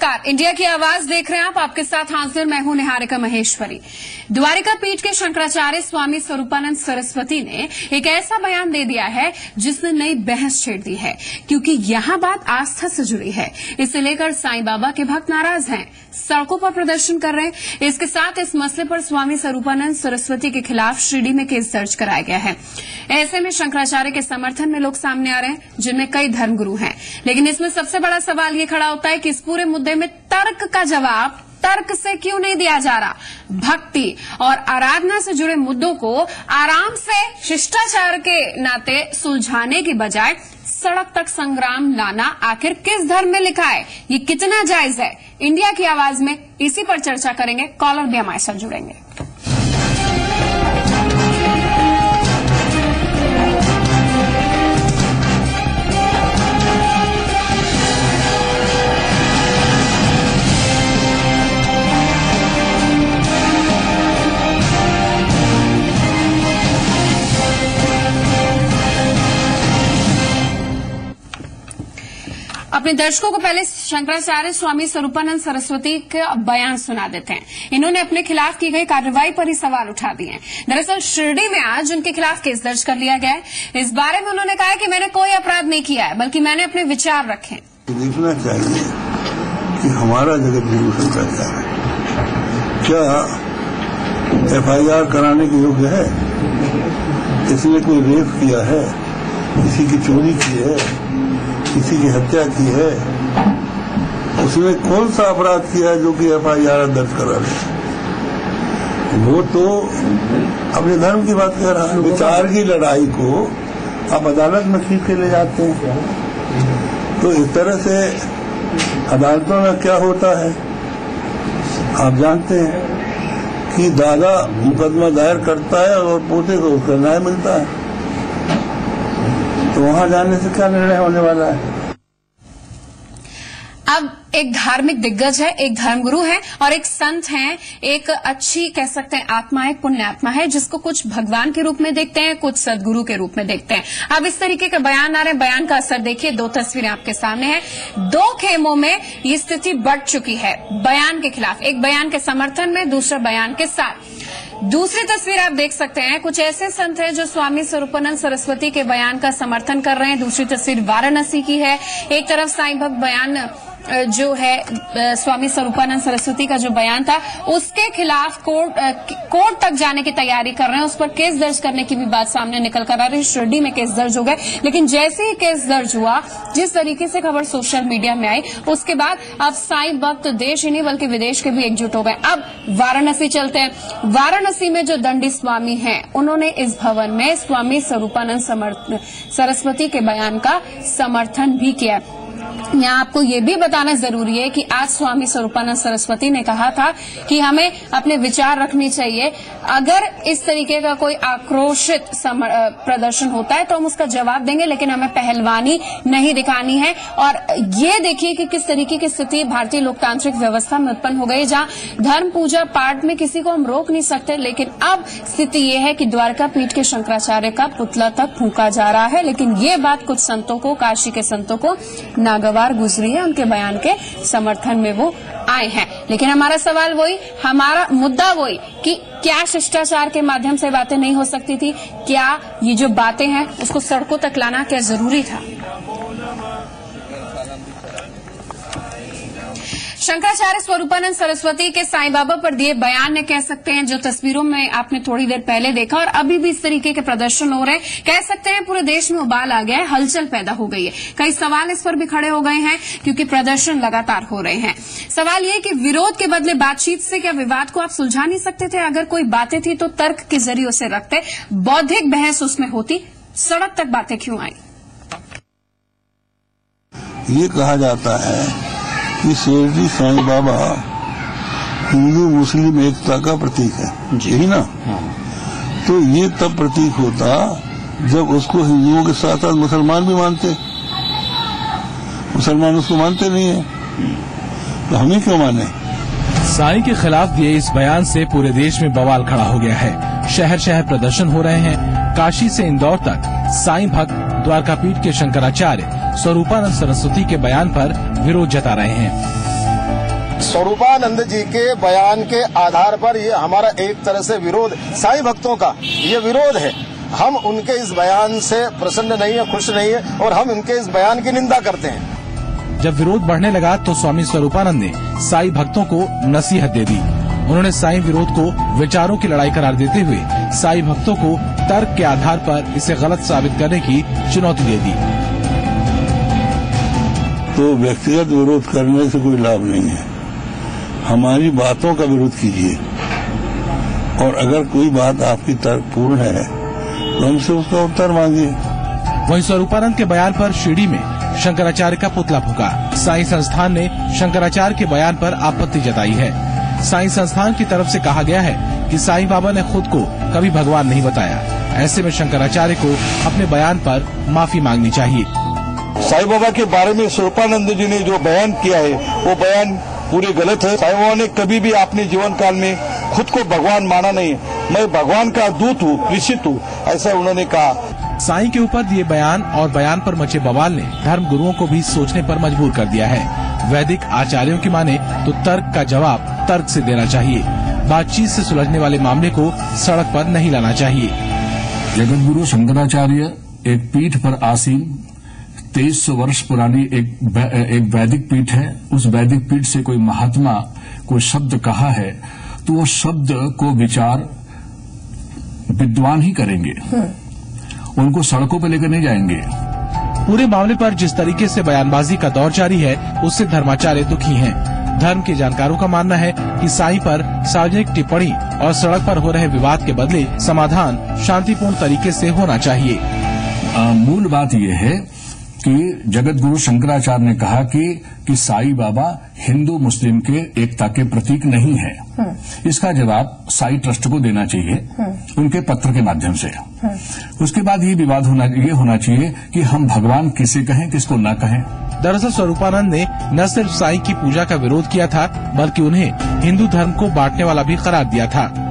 नमस्कार, इंडिया की आवाज देख रहे हैं आप। आपके साथ हाजिर मैं हूं निहारिका महेश्वरी। द्वारिका पीठ के शंकराचार्य स्वामी स्वरूपानंद सरस्वती ने एक ऐसा बयान दे दिया है जिसने नई बहस छेड़ दी है, क्योंकि यहां बात आस्था से जुड़ी है। इसे लेकर साईं बाबा के भक्त नाराज हैं, सड़कों पर प्रदर्शन कर रहे हैं। इसके साथ इस मसले पर स्वामी स्वरूपानंद सरस्वती के खिलाफ शिरडी में केस दर्ज कराया गया है। ऐसे में शंकराचार्य के समर्थन में लोग सामने आ रहे हैं, जिनमें कई धर्मगुरु हैं। लेकिन इसमें सबसे बड़ा सवाल ये खड़ा होता है कि इस पूरे मुद्दे में तर्क का जवाब तर्क से क्यों नहीं दिया जा रहा। भक्ति और आराधना से जुड़े मुद्दों को आराम से शिष्टाचार के नाते सुलझाने की बजाय सड़क तक संग्राम लाना आखिर किस धर्म में लिखा है, ये कितना जायज है। इंडिया की आवाज में इसी पर चर्चा करेंगे। कॉलर भी हमारे साथ जुड़ेंगे। अपने दर्शकों को पहले शंकराचार्य स्वामी स्वरूपानंद सरस्वती का बयान सुना देते हैं। इन्होंने अपने खिलाफ की गई कार्रवाई पर ही सवाल उठा दिए हैं। दरअसल शिरडी में आज उनके खिलाफ केस दर्ज कर लिया गया है। इस बारे में उन्होंने कहा कि मैंने कोई अपराध नहीं किया है, बल्कि मैंने अपने विचार रखे। देखना चाहिए कि हमारा जगत गुरु शंकराचार्य क्या FIR कराने के योग्य है? किसी ने कोई रेप किया है, किसी की चोरी की है, किसी की हत्या की है, उसने कौन सा अपराध किया है जो कि FIR दर्ज करा रहे? वो तो अपने धर्म की बात कर रहा है। विचार की लड़ाई को आप अदालत में खींच के ले जाते हैं, तो इस तरह से अदालतों में क्या होता है आप जानते हैं कि दादा मुकदमा दायर करता है और पोते को उसका न्याय मिलता है। तो वहां जाने से क्या निर्णय होने वाला है? अब एक धार्मिक दिग्गज है, एक धर्मगुरु है और एक संत है, एक अच्छी कह सकते हैं आत्मा है, पुण्यात्मा है, जिसको कुछ भगवान के रूप में देखते हैं, कुछ सदगुरु के रूप में देखते हैं। अब इस तरीके के बयान आ रहे हैं। बयान का असर देखिए, दो तस्वीरें आपके सामने हैं। दो खेमों में ये स्थिति बढ़ चुकी है बयान के खिलाफ, एक बयान के समर्थन में, दूसरा बयान के साथ। दूसरी तस्वीर आप देख सकते हैं, कुछ ऐसे संत हैं जो स्वामी स्वरूपानंद सरस्वती के बयान का समर्थन कर रहे हैं। दूसरी तस्वीर वाराणसी की है। एक तरफ साईं भक्त बयान जो है स्वामी स्वरूपानंद सरस्वती का जो बयान था उसके खिलाफ कोर्ट तक जाने की तैयारी कर रहे हैं, उस पर केस दर्ज करने की भी बात सामने निकल कर आ रही है। शिरडी में केस दर्ज हो गए, लेकिन जैसे ही केस दर्ज हुआ, जिस तरीके से खबर सोशल मीडिया में आई, उसके बाद अब साईं भक्त देश ही नहीं बल्कि विदेश के भी एकजुट हो गए। अब वाराणसी चलते हैं। वाराणसी में जो दंडी स्वामी हैं, उन्होंने इस भवन में स्वामी स्वरूपानंद सरस्वती के बयान का समर्थन भी किया। यहाँ आपको ये भी बताना जरूरी है कि आज स्वामी स्वरूपानंद सरस्वती ने कहा था कि हमें अपने विचार रखने चाहिए। अगर इस तरीके का कोई आक्रोशित प्रदर्शन होता है तो हम उसका जवाब देंगे, लेकिन हमें पहलवानी नहीं दिखानी है। और ये देखिए कि किस तरीके की स्थिति भारतीय लोकतांत्रिक व्यवस्था में उत्पन्न हो गई, जहाँ धर्म पूजा पाठ में किसी को हम रोक नहीं सकते, लेकिन अब स्थिति ये है कि द्वारका पीठ के शंकराचार्य का पुतला तक फूंका जा रहा है। लेकिन ये बात कुछ संतों को, काशी के संतों को नागवार गुजरी है, उनके बयान के समर्थन में वो आए हैं। लेकिन हमारा सवाल वही, हमारा मुद्दा वही कि क्या शिष्टाचार के माध्यम से बातें नहीं हो सकती थी? क्या ये जो बातें हैं उसको सड़कों तक लाना क्या जरूरी था? शंकराचार्य स्वरूपानंद सरस्वती के साईं बाबा पर दिए बयान ने कह सकते हैं, जो तस्वीरों में आपने थोड़ी देर पहले देखा और अभी भी इस तरीके के प्रदर्शन हो रहे हैं, कह सकते हैं पूरे देश में उबाल आ गया है, हलचल पैदा हो गई है। कई सवाल इस पर भी खड़े हो गए हैं क्योंकि प्रदर्शन लगातार हो रहे हैं। सवाल ये कि विरोध के बदले बातचीत से क्या विवाद को आप सुलझा नहीं सकते थे? अगर कोई बातें थी तो तर्क के जरिए उसे रखते, बौद्धिक बहस उसमें होती, सड़क तक बातें क्यों आई? ये कहा जाता है कि शिरडी साईं बाबा हिंदू मुस्लिम एकता का प्रतीक है, यही ना? तो ये तब प्रतीक होता जब उसको हिंदुओं के साथ साथ मुसलमान भी मानते। मुसलमान उसको मानते नहीं है, तो हमें क्यों माने? साईं के खिलाफ दिए इस बयान से पूरे देश में बवाल खड़ा हो गया है। शहर शहर प्रदर्शन हो रहे हैं। काशी से इंदौर तक साईं भक्त द्वारका पीठ के शंकराचार्य स्वरूपानंद सरस्वती के बयान पर विरोध जता रहे हैं। स्वरूपानंद जी के बयान के आधार पर ये हमारा एक तरह से विरोध, साईं भक्तों का ये विरोध है। हम उनके इस बयान से प्रसन्न नहीं है, खुश नहीं है और हम उनके इस बयान की निंदा करते हैं। जब विरोध बढ़ने लगा तो स्वामी स्वरूपानंद ने साईं भक्तों को नसीहत दे दी। उन्होंने साईं विरोध को विचारों की लड़ाई करार देते हुए साईं भक्तों को तर्क के आधार पर इसे गलत साबित करने की चुनौती दे दी। तो व्यक्तिगत विरोध करने से कोई लाभ नहीं है, हमारी बातों का विरोध कीजिए और अगर कोई बात आपकी तर्कपूर्ण है तो हमसे उसका उत्तर मांगिए। वहीं स्वरूपानंद के बयान पर शिरडी में शंकराचार्य का पुतला फूका। साईं संस्थान ने शंकराचार्य के बयान पर आपत्ति जताई है। साईं संस्थान की तरफ से कहा गया है कि साईं बाबा ने खुद को कभी भगवान नहीं बताया। ऐसे में शंकराचार्य को अपने बयान पर माफी मांगनी चाहिए। साईं बाबा के बारे में स्वरूपानंद जी ने जो बयान किया है वो बयान पूरे गलत है। साईं बाबा ने कभी भी अपने जीवन काल में खुद को भगवान माना नहीं। मैं भगवान का दूत हूँ, प्रेषित हूँ, ऐसा उन्होंने कहा। साईं के ऊपर दिए बयान और बयान पर मचे बवाल ने धर्म गुरुओं को भी सोचने पर मजबूर कर दिया है। वैदिक आचार्यों की माने तो तर्क का जवाब तर्क से देना चाहिए। बातचीत से सुलझने वाले मामले को सड़क पर नहीं लाना चाहिए। जगत गुरु शंकराचार्य एक पीठ पर आसीन 2300 वर्ष पुरानी एक वैदिक पीठ है। उस वैदिक पीठ से कोई महात्मा कोई शब्द कहा है तो वो शब्द को विचार विद्वान ही करेंगे, उनको सड़कों पर लेकर नहीं जाएंगे। पूरे मामले पर जिस तरीके से बयानबाजी का दौर जारी है उससे धर्माचार्य दुखी हैं। धर्म के जानकारों का मानना है कि साईं पर सार्वजनिक टिप्पणी और सड़क पर हो रहे विवाद के बदले समाधान शांतिपूर्ण तरीके से होना चाहिए। मूल बात यह है कि जगत गुरु शंकराचार्य ने कहा कि साईं बाबा हिंदू मुस्लिम के एकता के प्रतीक नहीं है। इसका जवाब साईं ट्रस्ट को देना चाहिए उनके पत्र के माध्यम से। उसके बाद ये विवाद होना चाहिए कि हम भगवान किसे कहें किसको न कहें। दरअसल स्वरूपानंद ने न सिर्फ साईं की पूजा का विरोध किया था बल्कि उन्हें हिंदू धर्म को बांटने वाला भी करार दिया था।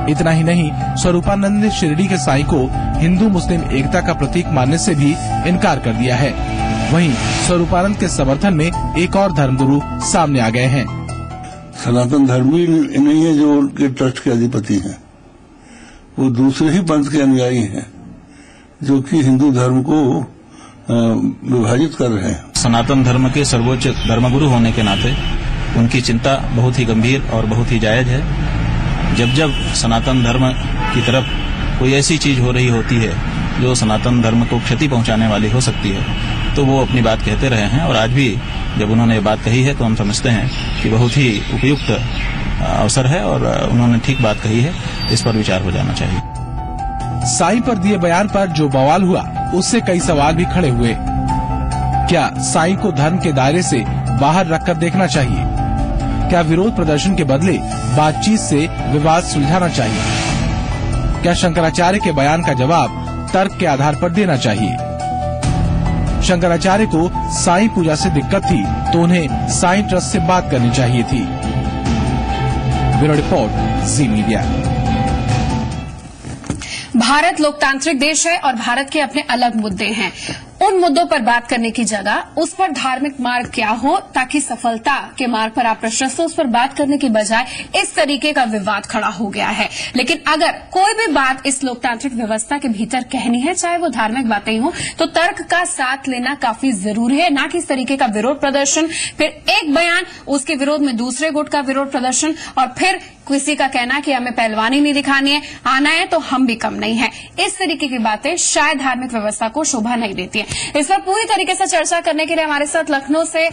इतना ही नहीं, स्वरूपानंद ने शिरडी के साईं को हिंदू मुस्लिम एकता का प्रतीक मानने से भी इनकार कर दिया है। वहीं स्वरूपानंद के समर्थन में एक और धर्मगुरु सामने आ गए हैं। सनातन धर्मी नहीं है जो उनके ट्रस्ट के अधिपति हैं, वो दूसरे ही पंथ के अनुयायी हैं जो कि हिंदू धर्म को विभाजित कर रहे हैं। सनातन धर्म के सर्वोच्च धर्मगुरु होने के नाते उनकी चिंता बहुत ही गंभीर और बहुत ही जायज है। जब जब सनातन धर्म की तरफ कोई ऐसी चीज हो रही होती है जो सनातन धर्म को क्षति पहुंचाने वाली हो सकती है तो वो अपनी बात कहते रहे हैं और आज भी जब उन्होंने ये बात कही है तो हम समझते हैं कि बहुत ही उपयुक्त अवसर है और उन्होंने ठीक बात कही है। इस पर विचार हो जाना चाहिए। साईं पर दिए बयान पर जो बवाल हुआ उससे कई सवाल भी खड़े हुए। क्या साईं को धर्म के दायरे से बाहर रखकर देखना चाहिए? क्या विरोध प्रदर्शन के बदले बातचीत से विवाद सुलझाना चाहिए? क्या शंकराचार्य के बयान का जवाब तर्क के आधार पर देना चाहिए? शंकराचार्य को साईं पूजा से दिक्कत थी तो उन्हें साईं ट्रस्ट से बात करनी चाहिए थी। ब्यूरो रिपोर्ट, जी मीडिया। भारत लोकतांत्रिक देश है और भारत के अपने अलग मुद्दे हैं। उन मुद्दों पर बात करने की जगह उस पर धार्मिक मार्ग क्या हो ताकि सफलता के मार्ग पर आप प्रशस्त हो, उस पर बात करने की बजाय इस तरीके का विवाद खड़ा हो गया है। लेकिन अगर कोई भी बात इस लोकतांत्रिक व्यवस्था के भीतर कहनी है, चाहे वो धार्मिक बातें हो, तो तर्क का साथ लेना काफी जरूरी है, ना कि इस तरीके का विरोध प्रदर्शन, फिर एक बयान उसके विरोध में दूसरे गुट का विरोध प्रदर्शन और फिर किसी का कहना कि हमें पहलवानी नहीं दिखानी है, आना है तो हम भी कम नहीं है। इस तरीके की बातें शायद धार्मिक व्यवस्था को शोभा नहीं देती है। इस पर पूरी तरीके से चर्चा करने के लिए हमारे साथ लखनऊ से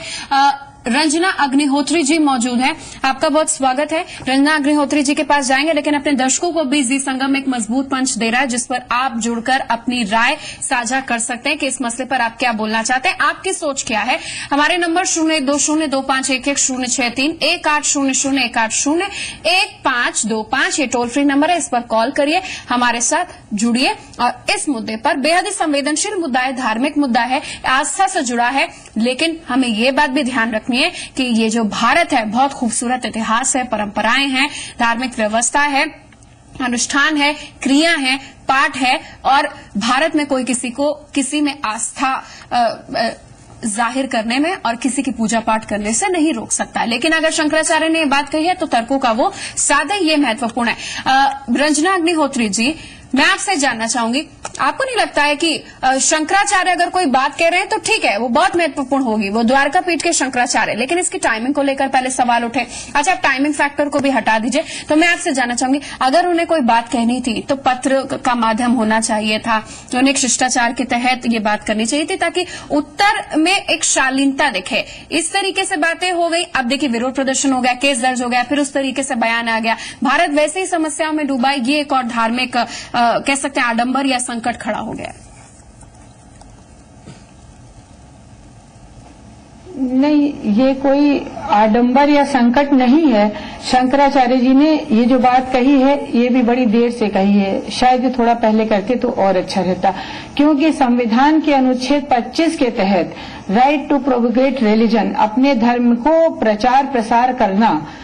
रंजना अग्निहोत्री जी मौजूद हैं। आपका बहुत स्वागत है। रंजना अग्निहोत्री जी के पास जाएंगे, लेकिन अपने दर्शकों को भी जी संगम एक मजबूत मंच दे रहा है जिस पर आप जुड़कर अपनी राय साझा कर सकते हैं कि इस मसले पर आप क्या बोलना चाहते हैं, आपकी सोच क्या है। हमारे नंबर 02025110631 18001801 ये टोल फ्री नंबर है, इस पर कॉल करिए, हमारे साथ जुड़िए और इस मुद्दे पर बेहद ही संवेदनशील मुद्दा है, धार्मिक मुद्दा है, आस्था से जुड़ा है, लेकिन हमें ये बात भी ध्यान रखनी है कि ये जो भारत है बहुत खूबसूरत इतिहास है, परंपराएं हैं, धार्मिक व्यवस्था है, अनुष्ठान है, क्रिया है, पाठ है और भारत में कोई किसी में आस्था जाहिर करने में और किसी की पूजा पाठ करने से नहीं रोक सकता। लेकिन अगर शंकराचार्य ने ये बात कही है तो तर्कों का वो साधे ये महत्वपूर्ण है। रंजना अग्निहोत्री जी, मैं आपसे जानना चाहूंगी, आपको नहीं लगता है कि शंकराचार्य अगर कोई बात कह रहे हैं तो ठीक है, वो बहुत महत्वपूर्ण होगी, वो द्वारका पीठ के शंकराचार्य, लेकिन इसकी टाइमिंग को लेकर पहले सवाल उठे। अच्छा, आप टाइमिंग फैक्टर को भी हटा दीजिए, तो मैं आपसे जानना चाहूंगी, अगर उन्हें कोई बात कहनी थी तो पत्र का माध्यम होना चाहिए था, उन्हें एक शिष्टाचार के तहत ये बात करनी चाहिए थी ताकि उत्तर में एक शालीनता दिखे। इस तरीके से बातें हो गई, अब देखिए विरोध प्रदर्शन हो गया, केस दर्ज हो गया, फिर उस तरीके से बयान आ गया, भारत वैसे ही समस्याओं में डूबा, ये एक और धार्मिक कह सकते हैं आडंबर या संकट खड़ा हो गया। नहीं, ये कोई आडंबर या संकट नहीं है। शंकराचार्य जी ने ये जो बात कही है ये भी बड़ी देर से कही है, शायद थोड़ा पहले करते तो और अच्छा रहता, क्योंकि संविधान के अनुच्छेद 25 के तहत राइट टू प्रोपगेट रिलीजन, अपने धर्म को प्रचार प्रसार करना,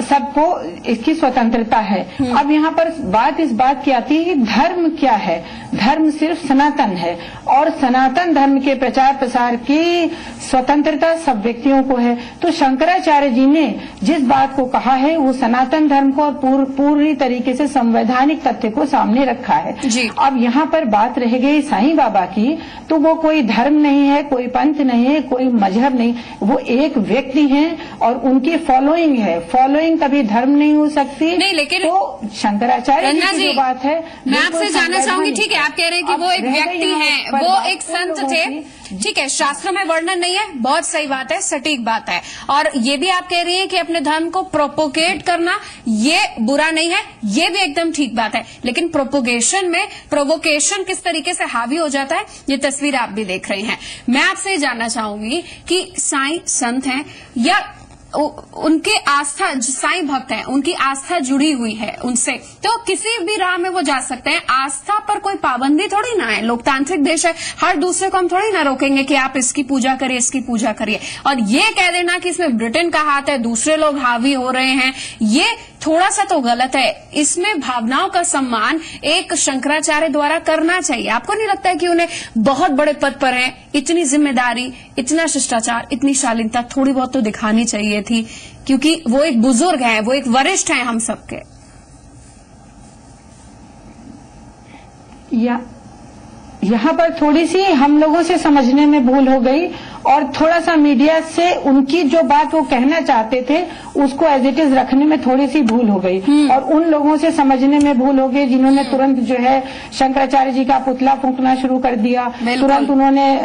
सबको इसकी स्वतंत्रता है। अब यहाँ पर बात इस बात की आती है कि धर्म क्या है। धर्म सिर्फ सनातन है और सनातन धर्म के प्रचार प्रसार की स्वतंत्रता सब व्यक्तियों को है। तो शंकराचार्य जी ने जिस बात को कहा है वो सनातन धर्म को और पूरी तरीके से संवैधानिक तथ्य को सामने रखा है। अब यहाँ पर बात रह गई साईं बाबा की, तो वो कोई धर्म नहीं है, कोई पंथ नहीं है, कोई मजहब नहीं, वो एक व्यक्ति हैं और उनकी फॉलोइंग है। फॉलोइंग कभी धर्म नहीं हो सकती। नहीं, लेकिन तो शंकराचार्य जी की जो बात है, मैं आपसे जानना चाहूंगी, ठीक है, आप कह रहे हैं कि वो एक व्यक्ति हैं, वो एक संत थे, ठीक है, शास्त्रों में वर्णन नहीं है, बहुत सही बात है, सटीक बात है, और ये भी आप कह रही हैं कि अपने धर्म को प्रोपोगेट करना ये बुरा नहीं है, ये भी एकदम ठीक बात है। लेकिन प्रोपोगेशन में प्रोवोकेशन किस तरीके से हावी हो जाता है, ये तस्वीर आप भी देख रहे हैं। मैं आपसे जानना चाहूंगी कि साईं संत हैं या उनके आस्था, साईं भक्त हैं, उनकी आस्था जुड़ी हुई है उनसे, तो किसी भी राह में वो जा सकते हैं। आस्था पर कोई पाबंदी थोड़ी ना है, लोकतांत्रिक देश है, हर दूसरे को हम थोड़ी ना रोकेंगे कि आप इसकी पूजा करिए, इसकी पूजा करिए। और ये कह देना कि इसमें ब्रिटेन का हाथ है, दूसरे लोग हावी हो रहे हैं, ये थोड़ा सा तो गलत है। इसमें भावनाओं का सम्मान एक शंकराचार्य द्वारा करना चाहिए। आपको नहीं लगता है कि उन्हें बहुत बड़े पद पर हैं, इतनी जिम्मेदारी, इतना शिष्टाचार, इतनी शालीनता थोड़ी बहुत तो दिखानी चाहिए थी, क्योंकि वो एक बुजुर्ग हैं, वो एक वरिष्ठ हैं हम सबके। यहाँ पर थोड़ी सी हम लोगों से समझने में भूल हो गई और थोड़ा सा मीडिया से उनकी जो बात वो कहना चाहते थे उसको एज इट इज रखने में थोड़ी सी भूल हो गई और उन लोगों से समझने में भूल हो गई जिन्होंने तुरंत जो है शंकराचार्य जी का पुतला फूंकना शुरू कर दिया, तुरंत उन्होंने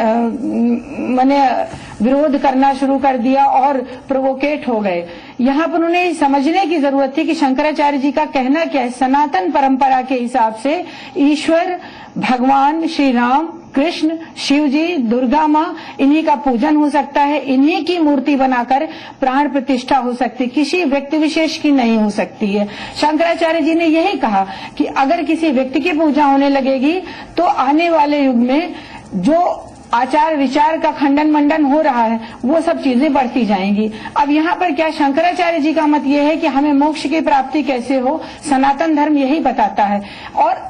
माने विरोध करना शुरू कर दिया और प्रोवोकेट हो गए। यहाँ पर उन्हें समझने की जरूरत थी कि शंकराचार्य जी का कहना क्या है। सनातन परंपरा के हिसाब से ईश्वर, भगवान श्री राम, कृष्ण, शिव जी, दुर्गा माँ, इन्हीं का पूजन हो सकता है, इन्हीं की मूर्ति बनाकर प्राण प्रतिष्ठा हो सकती, किसी व्यक्ति विशेष की नहीं हो सकती है। शंकराचार्य जी ने यही कहा कि अगर किसी व्यक्ति की पूजा होने लगेगी तो आने वाले युग में जो आचार विचार का खंडन मंडन हो रहा है वो सब चीजें बढ़ती जाएंगी। अब यहाँ पर क्या शंकराचार्य जी का मत ये है कि हमें मोक्ष की प्राप्ति कैसे हो, सनातन धर्म यही बताता है। और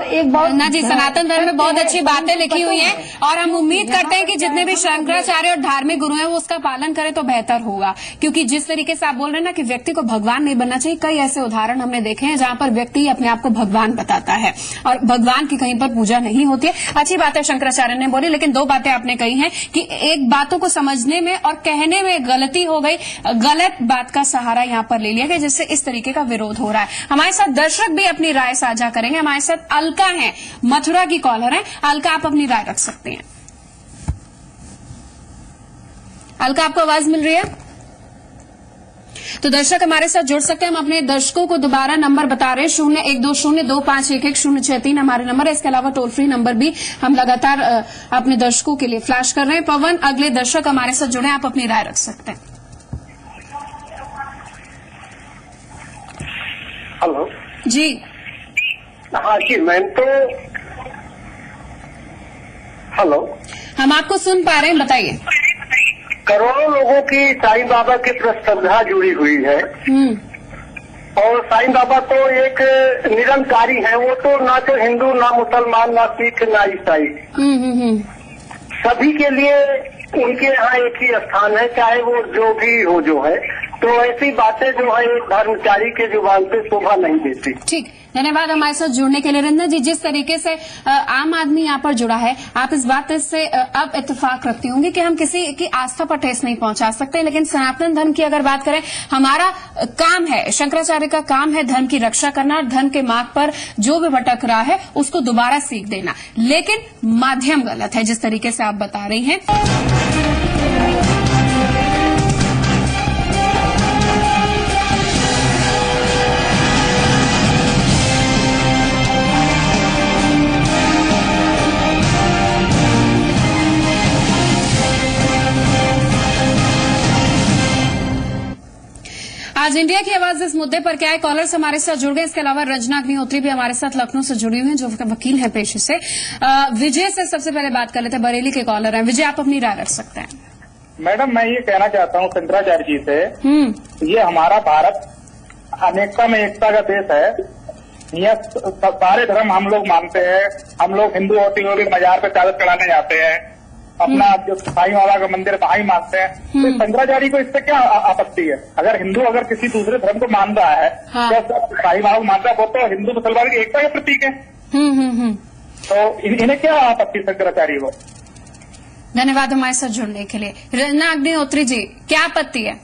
एक बहुत ना जी, सनातन धर्म में बहुत अच्छी बातें लिखी हुई हैं और हम उम्मीद करते हैं कि जितने भी शंकराचार्य और धार्मिक गुरु हैं वो उसका पालन करें तो बेहतर होगा, क्योंकि जिस तरीके से आप बोल रहे हैं ना कि व्यक्ति को भगवान नहीं बनना चाहिए, कई ऐसे उदाहरण हमने देखे हैं जहां पर व्यक्ति अपने आप को भगवान बताता है और भगवान की कहीं पर पूजा नहीं होती है। अच्छी बात है शंकराचार्य ने बोली, लेकिन दो बातें आपने कही हैं कि एक बातों को समझने में और कहने में गलती हो गई, गलत बात का सहारा यहाँ पर ले लिया गया जिससे इस तरीके का विरोध हो रहा है। हमारे साथ दर्शक भी अपनी राय साझा करेंगे। हमारे साथ अलका हैं, मथुरा की कॉलर हैं। अलका, आप अपनी राय रख सकते हैं। अलका, आपको आवाज मिल रही है? तो दर्शक हमारे साथ जुड़ सकते हैं। हम अपने दर्शकों को दोबारा नंबर बता रहे हैं, 01202511 हमारे नंबर है। इसके अलावा टोल फ्री नंबर भी हम लगातार अपने दर्शकों के लिए फ्लैश कर रहे हैं। पवन, अगले दर्शक हमारे साथ जुड़े, आप अपनी राय रख सकते हैं। हेलो जी। हाँ जी, मैं तो हेलो, हम आपको सुन पा रहे हैं, बताइए। करोड़ों लोगों की साईं बाबा की श्रद्धा जुड़ी हुई है और साईं बाबा तो एक निरंकारी है, वो तो ना तो हिंदू, ना मुसलमान, ना सिख, ना ईसाई। सभी के लिए उनके यहाँ एक ही स्थान है, चाहे वो जो भी हो जो है। तो ऐसी बातें जो है एक धर्मचारी के जुबान पे शोभा नहीं देती। ठीक, धन्यवाद हमारे साथ जुड़ने के लिए। रंजना जी, जिस तरीके से आम आदमी यहाँ पर जुड़ा है, आप इस बात से अब इत्तेफाक रखती होंगी कि हम किसी की आस्था पर ठेस नहीं पहुंचा सकते, लेकिन सनातन धर्म की अगर बात करें, हमारा काम है, शंकराचार्य का काम है धर्म की रक्षा करना, धर्म के मार्ग पर जो भी भटक रहा है उसको दोबारा सीख देना, लेकिन माध्यम गलत है जिस तरीके से आप बता रही हैं। आज इंडिया की आवाज इस मुद्दे पर क्या है, कॉलर्स हमारे साथ जुड़ गए। इसके अलावा रंजना अग्निहोत्री भी हमारे साथ लखनऊ से जुड़ी हुई हैं, जो वकील हैं पेशे से। विजय से सबसे पहले बात कर लेते हैं, बरेली के कॉलर हैं। विजय, आप अपनी राय रख सकते हैं। मैडम, मैं ये कहना चाहता हूँ शंकराचार्य जी से, ये हमारा भारत अनेकता में एकता का देश है। यह सारे धर्म हम लोग मानते हैं। हम लोग हिंदू होते हुए भी मजार पे चादर चढ़ाने जाते हैं, अपना जो साईं बाबा का मंदिर वहां ही मानते हैं। तो शंकराचार्य को इससे क्या आपत्ति है? अगर हिंदू अगर किसी दूसरे धर्म को मान रहा है, तो साईं बाबा को मानता है, वो तो हिंदू मुसलमान की एकता का प्रतीक है। तो इन्हें क्या आपत्ति शंकराचार्य को? धन्यवाद हमारे साथ जुड़ने के लिए। रंजना अग्निहोत्री जी, क्या आपत्ति है?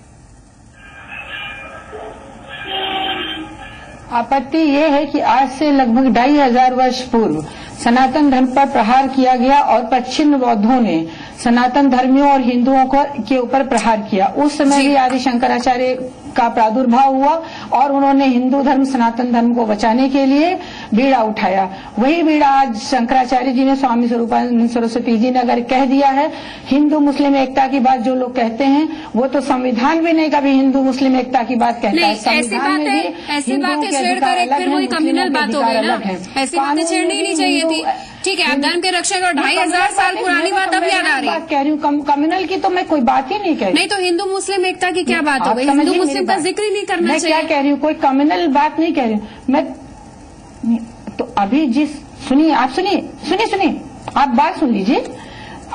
आपत्ति ये है कि आज से लगभग 2500 वर्ष पूर्व सनातन धर्म पर प्रहार किया गया और पश्चिम बौद्धों ने सनातन धर्मियों और हिंदुओं के ऊपर प्रहार किया। उस समय भी आदि शंकराचार्य का प्रादुर्भाव हुआ और उन्होंने हिंदू धर्म सनातन धर्म को बचाने के लिए बीड़ा उठाया। वही बीड़ा आज शंकराचार्य जी ने, स्वामी स्वरूपानंद सरस्वती जी ने अगर कह दिया है, हिंदू मुस्लिम एकता की बात जो लोग कहते हैं, वो तो संविधान भी नहीं कभी हिंदू मुस्लिम एकता की बात कहता है। संविधान में भी ऐसी बातें छेड़कर फिर वही कम्युनल बात हो गई ना, ऐसी बातें छेड़नी नहीं चाहिए थी। ठीक है, आप धर्म के रक्षक और 2500 साल पुरानी बात अभी याद आ रही है। कह रही हूँ कम्युनल की तो मैं कोई बात ही नहीं कह रही। नहीं तो हिंदू मुस्लिम एकता की क्या बात हो गई? हिंदू मुस्लिम का जिक्र ही नहीं करना चाहिए। मैं क्या कह रही हूँ, कोई कम्युनल बात नहीं कह रही हूँ मैं। तो अभी जिस सुनिए आप बात सुन लीजिए।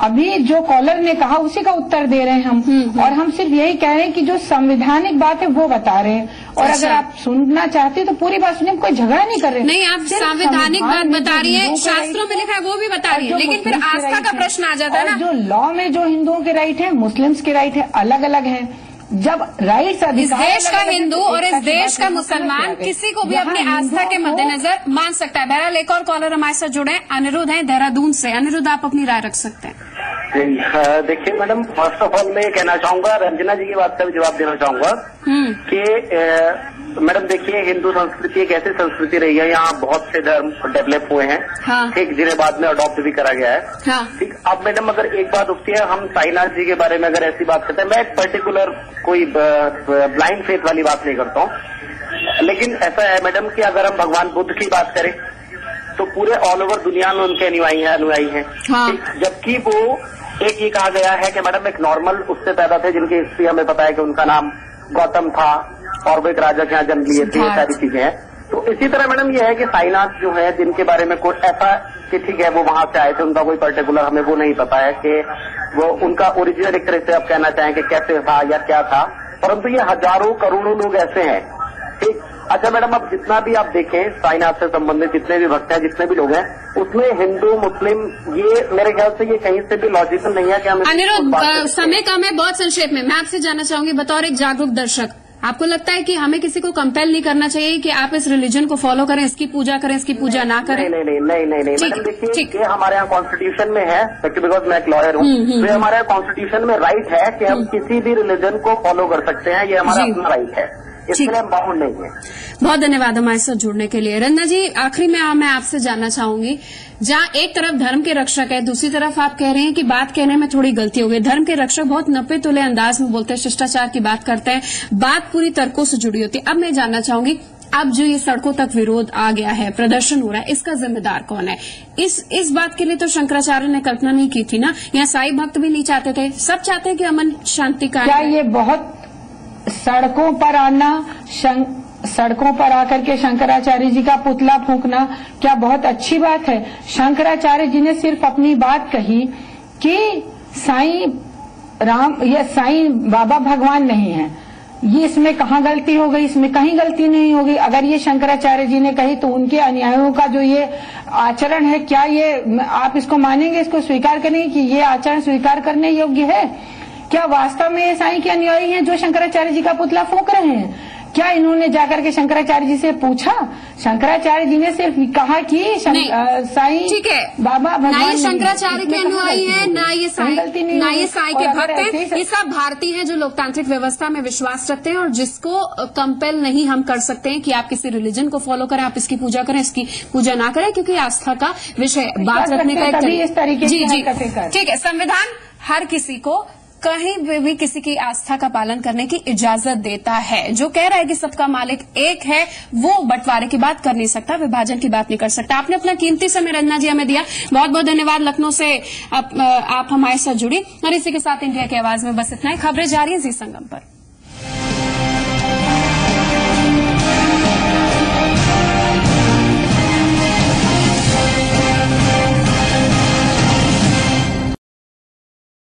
अभी जो कॉलर ने कहा उसी का उत्तर दे रहे हैं हम, और हम सिर्फ यही कह रहे हैं कि जो संवैधानिक बात है वो बता रहे हैं। और अगर आप सुनना चाहते तो पूरी बात सुनिए, कोई झगड़ा नहीं कर रहे। नहीं, आप संवैधानिक बात बता रही है, शास्त्रों में लिखा है वो भी बता रही है, लेकिन फिर आस्था का प्रश्न आ जाता है ना। जो लॉ में जो हिंदुओं के राइट है, मुस्लिम्स के राइट है, अलग अलग है। जब राइट्स इस देश का हिंदू और इस देश का मुसलमान किसी को भी अपनी आस्था के मद्देनजर मान सकता है। बहरहाल एक और कॉलर हमारे साथ जुड़े हैं, अनिरुद्ध हैं देहरादून से। अनिरुद्ध, आप अपनी राय रख सकते हैं। देखिए मैडम, फर्स्ट ऑफ ऑल मैं ये कहना चाहूंगा, रंजना जी की बात का भी जवाब देना चाहूंगा कि मैडम देखिए, हिंदू संस्कृति एक ऐसी संस्कृति रही है, यहाँ बहुत से धर्म डेवलप हुए हैं, ठीक, जिन्हें बाद में अडॉप्ट भी करा गया है। ठीक, अब मैडम अगर एक बात उठती है, हम साईनाथ जी के बारे में अगर ऐसी बात करते हैं, मैं एक पर्टिकुलर कोई ब्लाइंड फेथ वाली बात नहीं करता हूँ, लेकिन ऐसा है मैडम कि अगर हम भगवान बुद्ध की बात करें तो पूरे ऑल ओवर दुनिया में उनके अनुयायी हैं। जबकि वो एक ये कहा गया है कि मैडम एक नॉर्मल उससे पैदा थे जिनकी हिस्ट्री हमें पता है कि उनका नाम गौतम था और वो एक राजा के यहाँ जन्म लिए थे, ये सारी चीजें हैं। तो इसी तरह मैडम ये है कि साईनाथ जो है, जिनके बारे में कोई ऐसा कि ठीक है वो वहां से आए थे, उनका कोई पर्टिकुलर हमें वो नहीं पता है कि वो उनका ओरिजिनल एक तरह से आप कहना चाहें कि कैसे था या क्या था, परंतु ये हजारों करोड़ों लोग ऐसे हैं। ठीक, अच्छा मैडम, अब जितना भी आप देखें साईनाथ से संबंधित जितने भी भक्त हैं, जितने भी लोग हैं, उसमें हिंदू मुस्लिम, ये मेरे ख्याल से ये कहीं से भी लॉजिकल नहीं है कि हम। अनिरुद्ध, समय कम है, बहुत संक्षेप में मैं आपसे जानना चाहूंगी बतौर एक जागरूक दर्शक, आपको लगता है कि हमें किसी को कंपेल नहीं करना चाहिए कि आप इस रिलीजन को फॉलो करें, इसकी पूजा करें, इसकी पूजा ना करें? नहीं। मैडम देखिए, ये हमारे यहाँ कॉन्स्टिट्यूशन में है, बिकॉज मैं एक लॉयर हूँ, तो हमारे यहाँ कॉन्स्टिट्यूशन में राइट है कि हम किसी भी रिलीजन को फॉलो कर सकते हैं, ये हमारा अपना राइट है, इसमें हम बाउंड नहीं है। बहुत धन्यवाद हमारे साथ जुड़ने के लिए। रंजना जी, आखिरी में मैं आपसे जानना चाहूंगी, जहां एक तरफ धर्म के रक्षक है, दूसरी तरफ आप कह रहे हैं कि बात कहने में थोड़ी गलती हो गई। धर्म के रक्षक बहुत नपे तुले अंदाज में बोलते हैं, शिष्टाचार की बात करते हैं, बात पूरी तर्कों से जुड़ी होती है। अब मैं जानना चाहूंगी, अब जो ये सड़कों तक विरोध आ गया है, प्रदर्शन हो रहा है, इसका जिम्मेदार कौन है? इस बात के लिए तो शंकराचार्य ने कल्पना नहीं की थी ना। यहाँ साईं भक्त भी नहीं चाहते थे, सब चाहते हैं कि अमन शांति का। क्या ये बहुत सड़कों पर आना, सड़कों पर आकर के शंकराचार्य जी का पुतला फूंकना क्या बहुत अच्छी बात है? शंकराचार्य जी ने सिर्फ अपनी बात कही, कि साईं राम या साईं बाबा भगवान नहीं है। ये इसमें कहाँ गलती हो गई? इसमें कहीं गलती नहीं होगी। अगर ये शंकराचार्य जी ने कही तो उनके अनुयायियों का जो ये आचरण है, क्या ये आप इसको मानेंगे, इसको स्वीकार करेंगे कि ये आचरण स्वीकार करने योग्य है? क्या वास्तव में ये साईं के अनुयायी हैं जो शंकराचार्य जी का पुतला फूंक रहे हैं? क्या इन्होंने जाकर के शंकराचार्य जी से पूछा? शंकराचार्य जी ने सिर्फ कहा कि साईं ठीक है बाबा भगवान, ना ये शंकराचार्य के अनुयायी है, ना ये साईं के भक्त हैं। ये सब भारतीय हैं जो लोकतांत्रिक व्यवस्था में विश्वास रखते हैं और जिसको कंपेल नहीं हम कर सकते हैं कि आप किसी रिलीजन को फॉलो करें, आप इसकी पूजा करें, इसकी पूजा ना करें, क्योंकि आस्था का विषय बात रखने का इस तरीके जी ठीक है। संविधान हर किसी को कहीं भी किसी की आस्था का पालन करने की इजाजत देता है। जो कह रहा है कि सबका मालिक एक है, वो बंटवारे की बात कर नहीं सकता, विभाजन की बात नहीं कर सकता। आपने अपना कीमती समय रंजना जी हमें दिया, बहुत बहुत धन्यवाद। लखनऊ से आप हमारे साथ जुड़ी और इसी के साथ इंडिया की आवाज में बस इतना ही। खबरें जारी हैं जी संगम पर।